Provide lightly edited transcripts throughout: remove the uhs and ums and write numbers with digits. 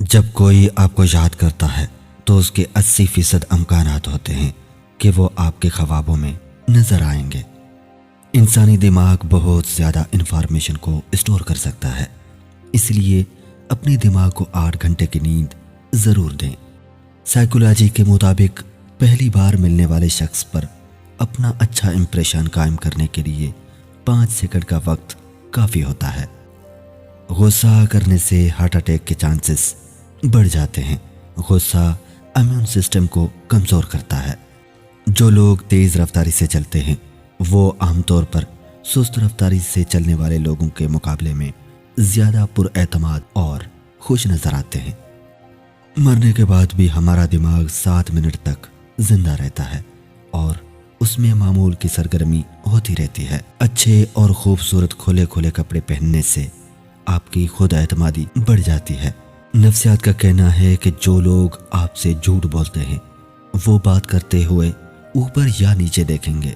جب کوئی آپ کو یاد کرتا ہے تو اس کے 80% امکانات ہوتے ہیں کہ وہ آپ کے خوابوں میں نظر آئیں گے۔ انسانی دماغ بہت زیادہ انفارمیشن کو اسٹور کر سکتا ہے، اس لیے اپنے دماغ کو 8 گھنٹے کی نیند ضرور دیں۔ سائیکولوجی کے مطابق پہلی بار ملنے والے شخص پر اپنا اچھا امپریشن قائم کرنے کے لیے 5 سیکنڈ کا وقت کافی ہوتا ہے۔ غصہ کرنے سے ہارٹ اٹیک کے چانسز بڑھ جاتے ہیں۔ غصہ امیون سسٹم کو کمزور کرتا ہے۔ جو لوگ تیز رفتاری سے چلتے ہیں وہ عام طور پر سست رفتاری سے چلنے والے لوگوں کے مقابلے میں زیادہ پر اعتماد اور خوش نظر آتے ہیں۔ مرنے کے بعد بھی ہمارا دماغ 7 منٹ تک زندہ رہتا ہے اور اس میں معمول کی سرگرمی ہوتی رہتی ہے۔ اچھے اور خوبصورت کھلے کھلے کپڑے پہننے سے آپ کی خود اعتمادی بڑھ جاتی ہے۔ نفسیات کا کہنا ہے کہ جو لوگ آپ سے جھوٹ بولتے ہیں وہ بات کرتے ہوئے اوپر یا نیچے دیکھیں گے۔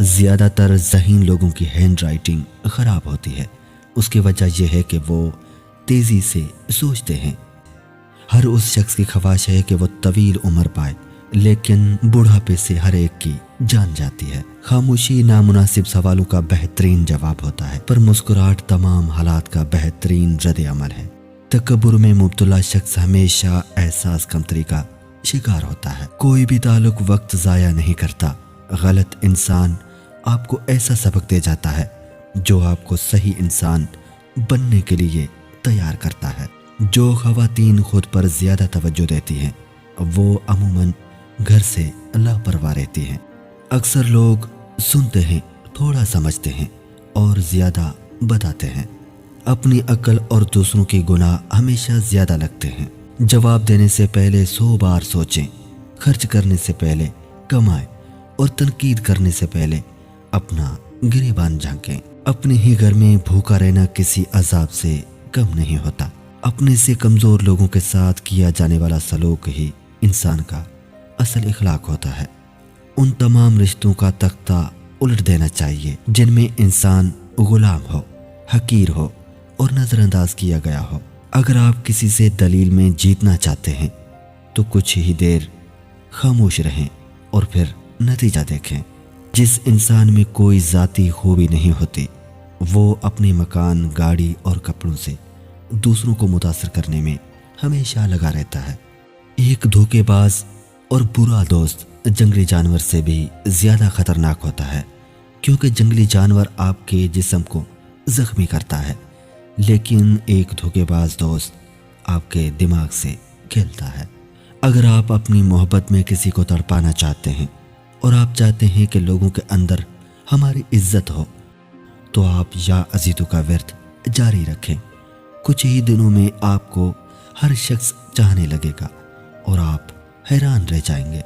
زیادہ تر ذہین لوگوں کی ہینڈ رائٹنگ خراب ہوتی ہے۔ اس کی وجہ یہ ہے کہ وہ تیزی سے سوچتے ہیں۔ ہر اس شخص کی خواہش ہے کہ وہ طویل عمر پائے، لیکن بڑھاپے سے ہر ایک کی جان جاتی ہے۔ خاموشی نامناسب سوالوں کا بہترین جواب ہوتا ہے، پر مسکراہٹ تمام حالات کا بہترین رد عمل ہے۔ تکبر میں مبتلا شخص ہمیشہ احساس کمتری کا شکار ہوتا ہے۔ کوئی بھی تعلق وقت ضائع نہیں کرتا۔ غلط انسان آپ کو ایسا سبق دے جاتا ہے جو آپ کو صحیح انسان بننے کے لیے تیار کرتا ہے۔ جو خواتین خود پر زیادہ توجہ دیتی ہیں وہ عموماً گھر سے لاپرواہ رہتی ہیں۔ اکثر لوگ سنتے ہیں، تھوڑا سمجھتے ہیں اور زیادہ بتاتے ہیں۔ اپنی عقل اور دوسروں کی گناہ ہمیشہ زیادہ لگتے ہیں۔ جواب دینے سے پہلے 100 بار سوچیں، خرچ کرنے سے پہلے کمائیں اور تنقید کرنے سے پہلے اپنا گریبان جھانکیں۔ اپنے ہی گھر میں بھوکا رہنا کسی عذاب سے کم نہیں ہوتا۔ اپنے سے کمزور لوگوں کے ساتھ کیا جانے والا سلوک ہی انسان کا اصل اخلاق ہوتا ہے۔ ان تمام رشتوں کا تختہ الٹ دینا چاہیے جن میں انسان غلام ہو، حقیر ہو اور نظر انداز کیا گیا ہو۔ اگر آپ کسی سے دلیل میں جیتنا چاہتے ہیں تو کچھ ہی دیر خاموش رہیں اور پھر نتیجہ دیکھیں۔ جس انسان میں کوئی ذاتی خوبی نہیں ہوتی وہ اپنے مکان، گاڑی اور کپڑوں سے دوسروں کو متاثر کرنے میں ہمیشہ لگا رہتا ہے۔ ایک دھوکے باز اور برا دوست جنگلی جانور سے بھی زیادہ خطرناک ہوتا ہے، کیونکہ جنگلی جانور آپ کے جسم کو زخمی کرتا ہے، لیکن ایک دھوکے باز دوست آپ کے دماغ سے کھیلتا ہے۔ اگر آپ اپنی محبت میں کسی کو تڑپانا چاہتے ہیں اور آپ چاہتے ہیں کہ لوگوں کے اندر ہماری عزت ہو تو آپ یا عزیتوں کا ورد جاری رکھیں۔ کچھ ہی دنوں میں آپ کو ہر شخص چاہنے لگے گا اور آپ حیران رہ جائیں گے۔